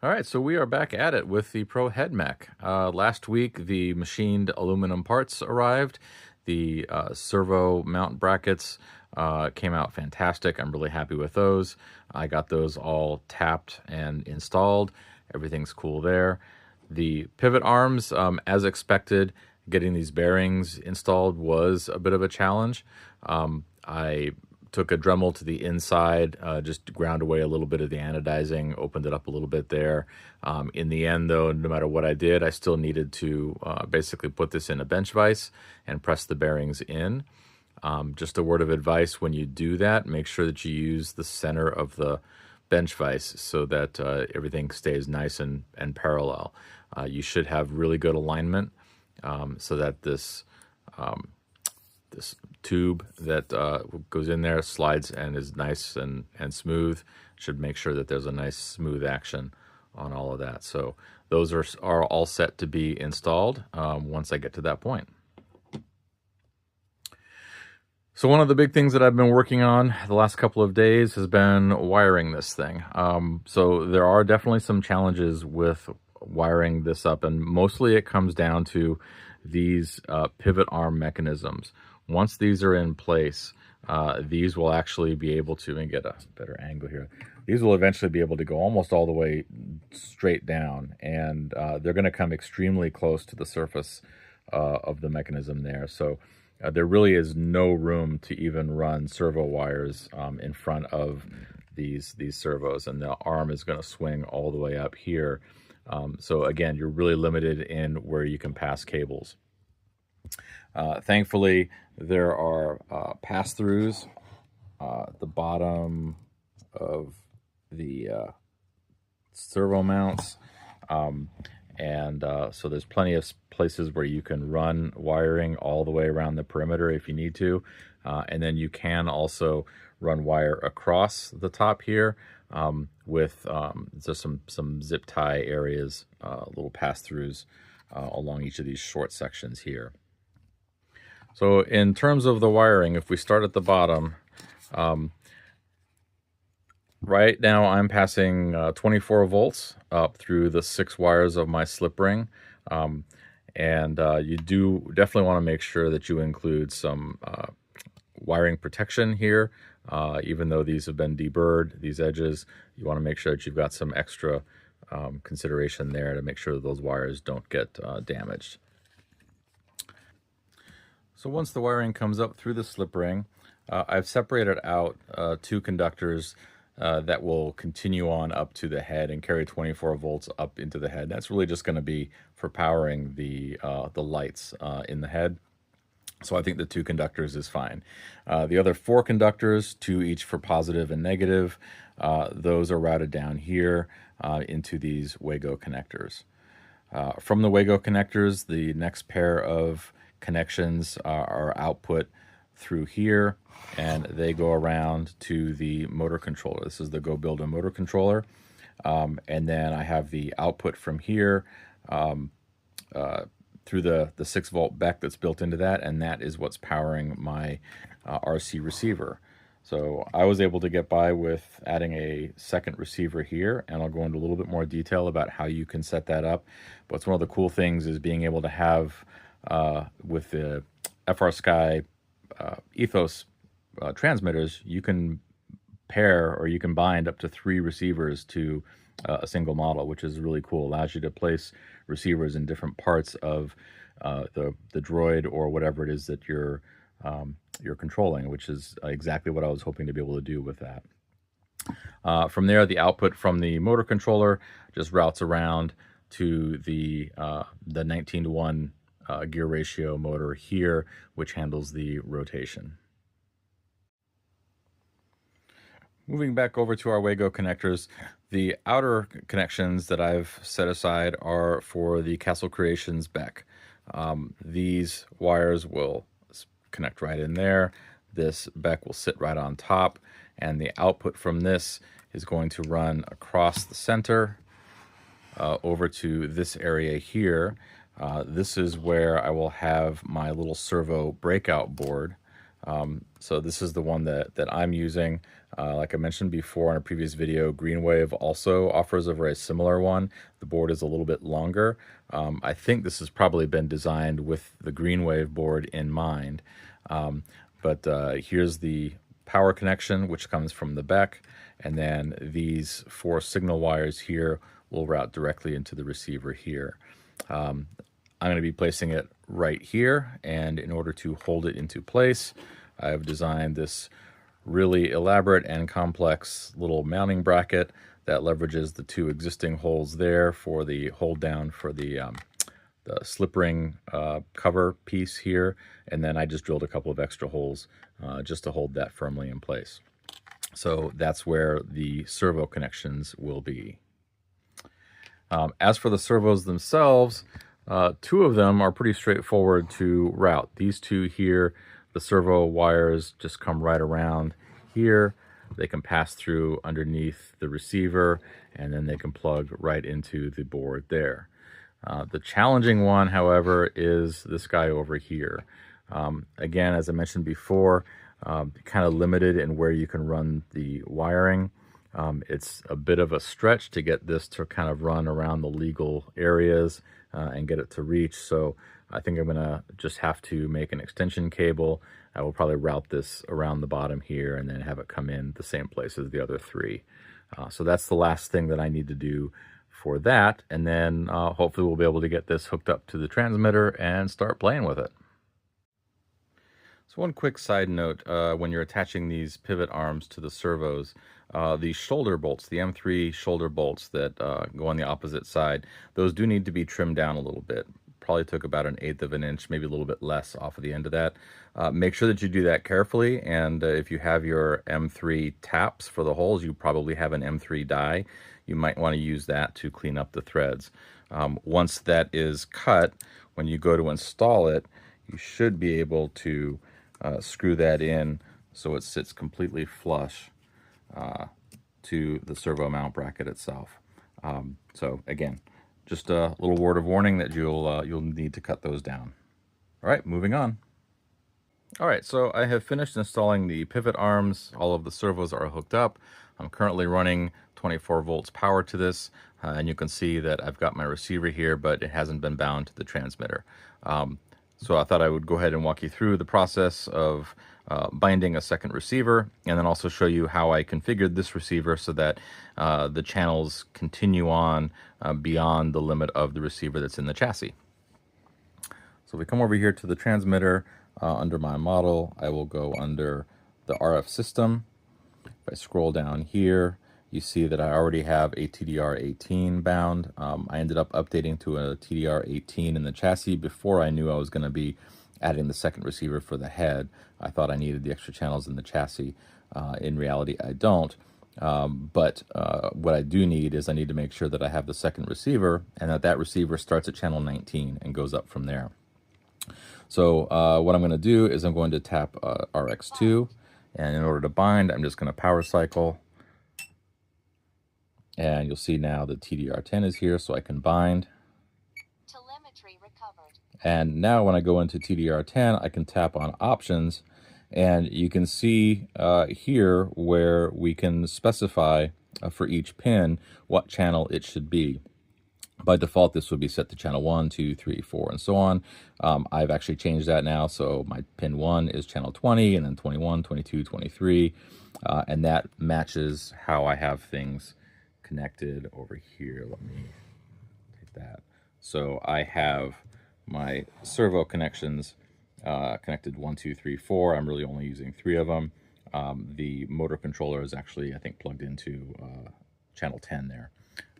All right, so we are back at it with the Pro Head Mech. Last week, the machined aluminum parts arrived. The servo mount brackets came out fantastic. I'm really happy with those. I got those all tapped and installed. Everything's cool there. The pivot arms, as expected, getting these bearings installed was a bit of a challenge. I took a Dremel to the inside, just ground away a little bit of the anodizing, opened it up a little bit there. In the end, though, no matter what I did, I still needed to basically put this in a bench vise and press the bearings in. Just a word of advice, when you do that, make sure that you use the center of the bench vise so that everything stays nice and parallel. You should have really good alignment so that this tube that goes in there slides and is nice and smooth. Should make sure that there's a nice smooth action on all of that. So those are all set to be installed once I get to that point. So one of the big things that I've been working on the last couple of days has been wiring this thing. So there are definitely some challenges with wiring this up, and mostly it comes down to these pivot arm mechanisms. Once these are in place, these will actually be able to, and get a better angle here, these will eventually be able to go almost all the way straight down, and they're going to come extremely close to the surface of the mechanism there. So there really is no room to even run servo wires in front of these servos, and the arm is going to swing all the way up here. So again, you're really limited in where you can pass cables. Thankfully, there are pass-throughs at the bottom of the servo mounts. So there's plenty of places where you can run wiring all the way around the perimeter if you need to. And then you can also run wire across the top here with just some zip tie areas, little pass-throughs along each of these short sections here. So in terms of the wiring, if we start at the bottom, right now I'm passing 24 volts up through the 6 wires of my slip ring. You do definitely want to make sure that you include some wiring protection here. Even though these have been deburred, these edges, you want to make sure that you've got some extra consideration there to make sure that those wires don't get damaged. So once the wiring comes up through the slip ring, I've separated out 2 conductors that will continue on up to the head and carry 24 volts up into the head. That's really just going to be for powering the lights in the head. So I think the 2 conductors is fine. The other 4 conductors, 2 each for positive and negative, those are routed down here into these Wago connectors. From the Wago connectors, the next pair of connections are output through here, and they go around to the motor controller. This is the Go Build a motor controller. And then I have the output from here through the 6-volt BEC that's built into that, and that is what's powering my RC receiver. So I was able to get by with adding a second receiver here, and I'll go into a little bit more detail about how you can set that up. But it's one of the cool things is being able to have, with the FrSky Ethos transmitters, you can pair or you can bind up to 3 receivers to a single model, which is really cool. Allows you to place receivers in different parts of the droid or whatever it is that you're controlling, which is exactly what I was hoping to be able to do with that. From there, the output from the motor controller just routes around to the 19-to-1 gear ratio motor here, which handles the rotation. Moving back over to our Wago connectors, the outer connections that I've set aside are for the Castle Creations BEC. These wires will connect right in there. This BEC will sit right on top, and the output from this is going to run across the center over to this area here. This is where I will have my little servo breakout board So this is the one that I'm using. Like I mentioned before in a previous video, Greenwave also offers a very similar one. The board is a little bit longer. I think this has probably been designed with the Greenwave board in mind. But here's the power connection, which comes from the back, and then these 4 signal wires here will route directly into the receiver here. I'm going to be placing it right here, and in order to hold it into place, I've designed this really elaborate and complex little mounting bracket that leverages the 2 existing holes there for the hold down for the slip ring cover piece here, and then I just drilled a couple of extra holes just to hold that firmly in place. So that's where the servo connections will be. As for the servos themselves, 2 of them are pretty straightforward to route. These 2 here, the servo wires just come right around here. They can pass through underneath the receiver, and then they can plug right into the board there. The challenging one, however, is this guy over here. Again, as I mentioned before, kind of limited in where you can run the wiring. It's a bit of a stretch to get this to kind of run around the legal areas and get it to reach. So I think I'm going to just have to make an extension cable. I will probably route this around the bottom here and then have it come in the same place as the other 3. So that's the last thing that I need to do for that. And then hopefully we'll be able to get this hooked up to the transmitter and start playing with it. So one quick side note, when you're attaching these pivot arms to the servos, the shoulder bolts, the M3 shoulder bolts that go on the opposite side, those do need to be trimmed down a little bit. Probably took about 1/8 of an inch, maybe a little bit less off of the end of that. Make sure that you do that carefully, and if you have your M3 taps for the holes, you probably have an M3 die. You might want to use that to clean up the threads. Once that is cut, when you go to install it, you should be able to screw that in so it sits completely flush to the servo mount bracket itself. So again, just a little word of warning that you'll need to cut those down. All right, moving on. All right, so I have finished installing the pivot arms. All of the servos are hooked up. I'm currently running 24 volts power to this, and you can see that I've got my receiver here, but it hasn't been bound to the transmitter. So I thought I would go ahead and walk you through the process of binding a second receiver, and then also show you how I configured this receiver so that the channels continue on beyond the limit of the receiver that's in the chassis. So we come over here to the transmitter. Under my model, I will go under the RF system. If I scroll down here, you see that I already have a TDR18 bound. I ended up updating to a TDR18 in the chassis before I knew I was going to be adding the second receiver for the head. I thought I needed the extra channels in the chassis. In reality, I don't. But what I do need is I need to make sure that I have the second receiver, and that receiver starts at channel 19 and goes up from there. So what I'm going to do is I'm going to tap RX2, and in order to bind, I'm just going to power cycle. And you'll see now the TDR10 is here, so I can bind. Telemetry recovered. And now when I go into TDR10, I can tap on options, and you can see here where we can specify for each pin what channel it should be. By default, this would be set to channel 1, 2, 3, 4, and so on. I've actually changed that now, so my pin 1 is channel 20, and then 21, 22, 23, and that matches how I have things connected over here. Let me take that. So I have my servo connections connected 1, 2, 3, 4. I'm really only using 3 of them. The motor controller is actually, I think, plugged into channel 10 there.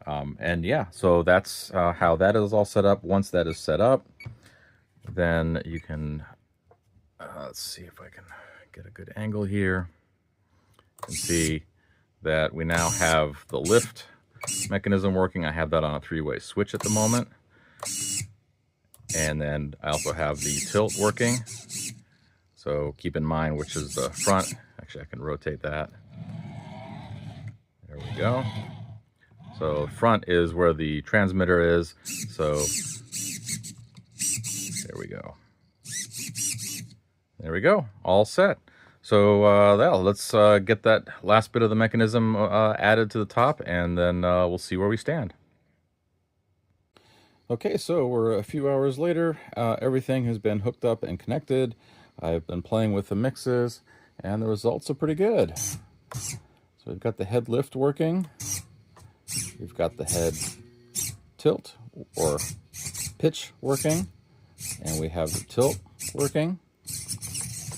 And yeah, so that's how that is all set up. Once that is set up, then you can, let's see if I can get a good angle here. You can see that we now have the lift mechanism working. I have that on a 3-way switch at the moment. And then I also have the tilt working. So keep in mind which is the front. Actually, I can rotate that. There we go. So front is where the transmitter is. So there we go. There we go, all set. So let's get that last bit of the mechanism added to the top, and then we'll see where we stand. Okay, so we're a few hours later. Everything has been hooked up and connected. I've been playing with the mixes, and the results are pretty good. So we've got the head lift working. We've got the head tilt or pitch working, and we have the tilt working,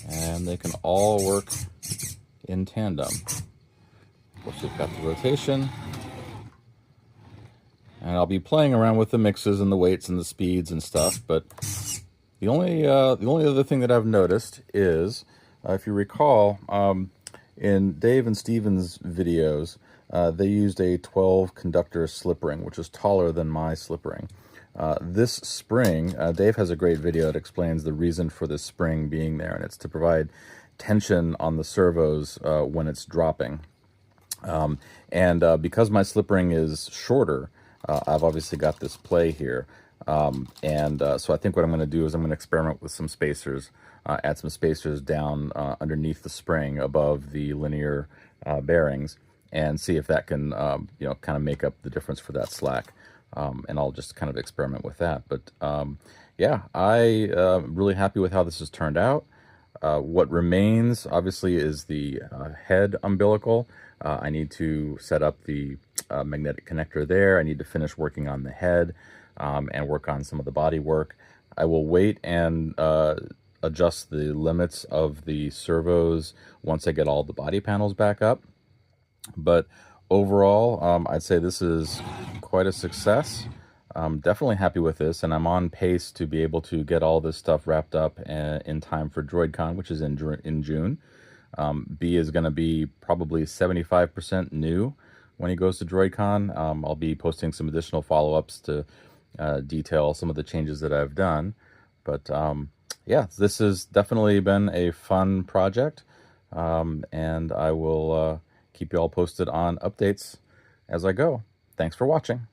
and they can all work in tandem. Of course, we've got the rotation, and I'll be playing around with the mixes and the weights and the speeds and stuff. But the only other thing that I've noticed is, if you recall, in Dave and Steven's videos, they used a 12 conductor slip ring, which is taller than my slip ring. This spring, Dave has a great video that explains the reason for this spring being there, and it's to provide tension on the servos when it's dropping. Because my slip ring is shorter, I've obviously got this play here. So I think what I'm going to do is I'm going to experiment with some spacers, add some spacers down underneath the spring above the linear bearings, and see if that can, kind of make up the difference for that slack. And I'll just kind of experiment with that. But yeah, I'm really happy with how this has turned out. What remains, obviously, is the head umbilical. I need to set up the magnetic connector there. I need to finish working on the head and work on some of the body work. I will wait and adjust the limits of the servos once I get all the body panels back up. But overall, I'd say this is quite a success. I'm definitely happy with this, and I'm on pace to be able to get all this stuff wrapped up in time for DroidCon, which is in June. B is going to be probably 75% new when he goes to DroidCon. I'll be posting some additional follow-ups to detail some of the changes that I've done. But yeah, this has definitely been a fun project, and I will keep you all posted on updates as I go. Thanks for watching.